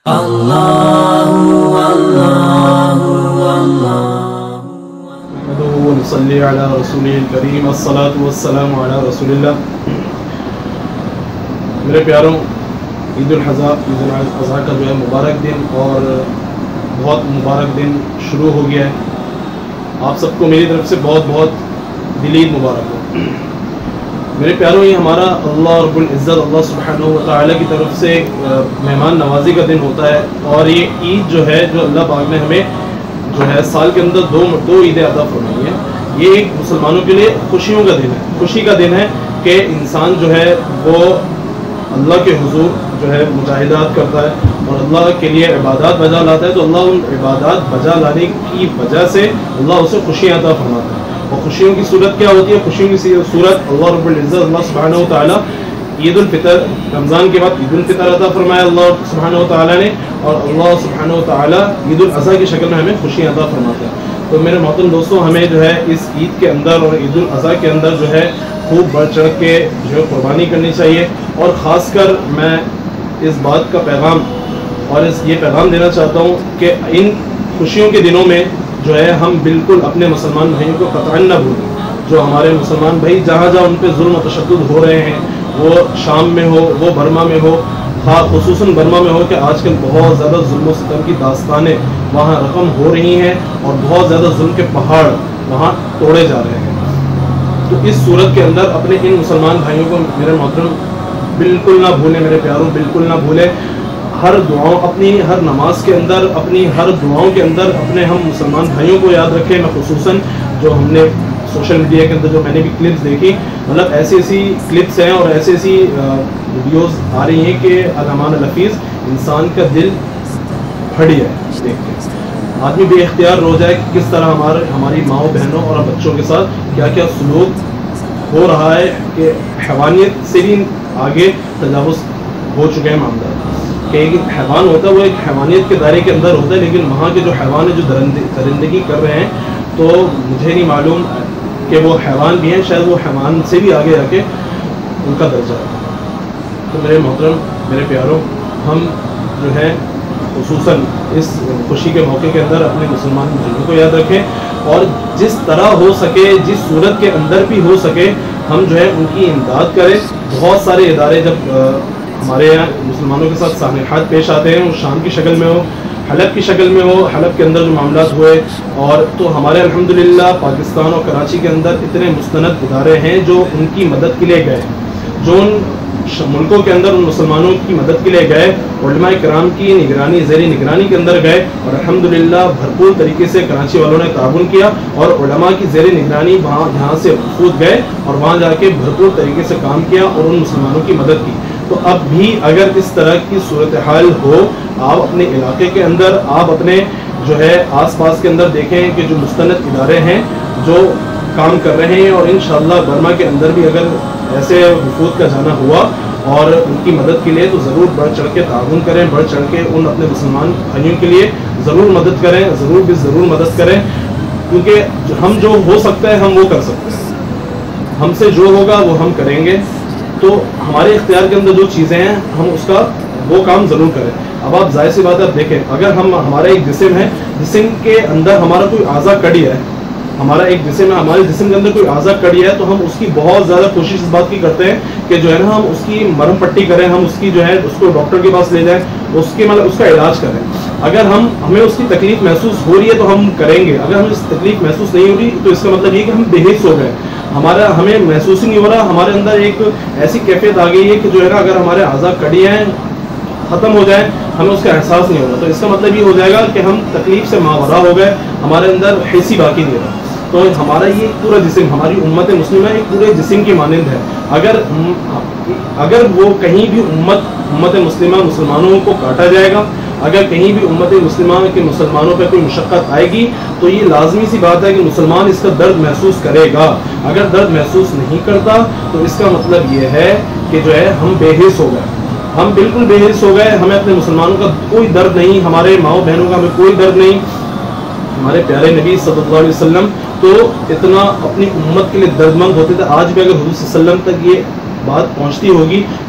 صلی علی رسول کریم الصلاۃ والسلام علی رسول اللہ. میرے پیاروں، عید الاضحیٰ کا جو ہے مبارک دن اور بہت مبارک دن شروع ہو گیا ہے. آپ سب کو میری طرف سے بہت بہت دلی عید مبارک ہو. میرے پیاروں، یہ ہمارا اللہ رب العزت اللہ سبحانہ و تعالیٰ کی طرف سے مہمان نوازی کا دن ہوتا ہے. اور یہ عید جو ہے جو اللہ پاک نے ہمیں جو ہے سال کے اندر دو عیدیں عطا فرمائی ہیں. یہ ایک مسلمانوں کے لیے خوشیوں کا دن ہے، خوشی کا دن ہے کہ انسان جو ہے وہ اللہ کے حضور جو ہے مجاہدات کرتا ہے اور اللہ کے لیے عبادات بجا لاتا ہے. تو اللہ ان عبادات بجا لانے کی وجہ سے اللہ اسے خوشیاں عطا فرماتا ہے. اور خوشیوں کی صورت کیا ہوتی ہے؟ خوشیوں کی صورت اللہ رب العزت اللہ سبحانہ و تعالیٰ عید الفطر، رمضان کے بعد عید الفطر عطا فرمایا اللہ سبحانہ و تعالیٰ نے، اور اللہ سبحانہ و تعالیٰ عید الاضحیٰ کی شکل میں ہمیں خوشیاں عطا فرماتا ہے. تو میرے محترم دوستوں، ہمیں جو ہے اس عید کے اندر اور عید الاضحیٰ کے اندر جو ہے خوب بڑھ چڑھ کے جو ہے قربانی کرنی چاہیے. اور خاص کر میں اس بات کا پیغام اور یہ پیغام دینا چاہتا ہوں کہ ان خوشیوں کے دنوں میں جو ہے ہم بالکل اپنے مسلمان بھائیوں کو قطعاً نہ بھولیں. جو ہمارے مسلمان بھائی جہاں جہاں ان پہ ظلم و تشدد ہو رہے ہیں، وہ شام میں ہو، وہ برما میں ہو، خصوصاً برما میں ہو کہ آج کل بہت زیادہ ظلم و ستم کی داستانیں وہاں رقم ہو رہی ہیں اور بہت زیادہ ظلم کے پہاڑ وہاں توڑے جا رہے ہیں. تو اس صورت کے اندر اپنے ان مسلمان بھائیوں کو میرے محترم بالکل نہ بھولیں. میرے پیاروں، بالکل نہ بھولیں. ہر دعاؤں، اپنی ہر نماز کے اندر، اپنی ہر دعاؤں کے اندر اپنے ہم مسلمان بھائیوں کو یاد رکھیں. میں خصوصاً جو ہم نے سوشل میڈیا کے اندر جو میں نے بھی کلپس دیکھی، مطلب ایسی کلپس ہیں اور ایسی ویڈیوز آ رہی ہیں کہ علمان الحفیظ انسان کا دل پھٹ جائے دیکھ کے. آدمی بے اختیار رو جائے کہ کس طرح ہماری ماؤں بہنوں اور بچوں کے ساتھ کیا کیا سلوک ہو رہا ہے کہ حیوانیت سے بھی آگے تجاوز ہو چکے ہیں معاملات. کہ ایک حیوان ہوتا ہے وہ ایک حیوانیت کے دائرے کے اندر ہوتا ہے، لیکن وہاں کے جو حیوان ہیں جو درندگی کر رہے ہیں تو مجھے نہیں معلوم کہ وہ حیوان بھی ہیں، شاید وہ حیوان سے بھی آگے آ کے ان کا درجہ ہے. تو میرے محترم، میرے پیاروں، ہم جو ہے خصوصاً اس خوشی کے موقع کے اندر اپنے مسلمان بھائیوں کو یاد رکھیں اور جس طرح ہو سکے، جس صورت کے اندر بھی ہو سکے، ہم جو ہے ان کی امداد کریں. بہت سارے ادارے جب ہمارے یہاں مسلمانوں کے ساتھ سانحات پیش آتے ہیں، وہ شام کی شکل میں ہو، حلب کی شکل میں ہو، حلب کے اندر جو معاملات ہوئے، اور تو ہمارے الحمدللہ پاکستان اور کراچی کے اندر اتنے مستند ادارے ہیں جو ان کی مدد کے لیے گئے، جو ان ملکوں کے اندر ان مسلمانوں کی مدد کے لیے گئے، علماء کرام کی نگرانی، زیر نگرانی کے اندر گئے، اور الحمدللہ بھرپور طریقے سے کراچی والوں نے تعاون کیا اور علماء کی زیر نگرانی یہاں سے خود گئے اور وہاں جا کے بھرپور طریقے سے کام کیا اور ان مسلمانوں کی مدد کی. تو اب بھی اگر اس طرح کی صورتحال ہو، آپ اپنے علاقے کے اندر، آپ اپنے جو ہے آس پاس کے اندر دیکھیں کہ جو مستند ادارے ہیں جو کام کر رہے ہیں، اور انشاءاللہ برما کے اندر بھی اگر ایسے وفود کا جانا ہوا اور ان کی مدد کے لیے تو ضرور بڑھ چڑھ کے تعاون کریں، بڑھ چڑھ کے ان اپنے مسلمان بھائیوں کے لیے ضرور مدد کریں، ضرور مدد کریں. کیونکہ ہم جو ہو سکتا ہے ہم وہ کر سکتے ہیں، ہم سے جو ہوگا وہ ہم کریں گے. تو ہمارے اختیار کے اندر جو چیزیں ہیں ہم اس کا وہ کام ضرور کریں. اب آپ ظاہر سی بات ہے، آپ دیکھیں اگر ہمارا ایک جسم ہے، جسم کے اندر ہمارا کوئی اعضا کٹ گیا ہے، ہمارا ایک جسم ہے، ہمارے جسم کے اندر کوئی اعضا کٹ گیا ہے، تو ہم اس کی بہت زیادہ کوشش اس بات کی کرتے ہیں کہ جو ہے نا ہم اس کی مرہم پٹی کریں، ہم اس کی جو ہے اس کو ڈاکٹر کے پاس لے جائیں، اس کا علاج کریں. اگر ہمیں اس کی تکلیف محسوس ہو رہی ہے تو ہم کریں گے. اگر ہمیں تکلیف محسوس نہیں ہو رہی تو اس کا مطلب یہ کہ ہم بے حس ہو گئے، ہمیں محسوس ہی نہیں ہو رہا، ہمارے اندر ایک ایسی کیفیت آ گئی ہے کہ جو ہے نا اگر ہمارے اعضا کٹے ہیں، ختم ہو جائیں، ہمیں اس کا احساس نہیں ہوگا. تو اس کا مطلب یہ ہو جائے گا کہ ہم تکلیف سے ماورا ہو گئے، ہمارے اندر حسی باقی نہیں رہا. تو ہمارا یہ پورا جسم، ہماری امت مسلمہ ایک پورے جسم کی مانند ہے. اگر وہ کہیں بھی امت مسلمہ مسلمانوں کو کاٹا جائے گا، اگر کہیں بھی امت مسلمہ کے مسلمانوں پہ کوئی مشقت آئے گی تو یہ لازمی سی بات ہے کہ مسلمان اس کا درد محسوس کرے گا. اگر درد محسوس نہیں کرتا تو اس کا مطلب یہ ہے کہ جو ہے ہم بے حس ہو گئے، ہم بالکل بے حس ہو گئے. ہمیں اپنے مسلمانوں کا کوئی درد نہیں، ہمارے ماؤں بہنوں کا ہمیں کوئی درد نہیں. ہمارے پیارے نبی صلی اللہ علیہ وسلم تو اتنا اپنی امت کے لیے دردمند ہوتے تھے. آج بھی اگر حضور صلی اللہ علیہ وسلم تک یہ بات پہنچتی ہوگی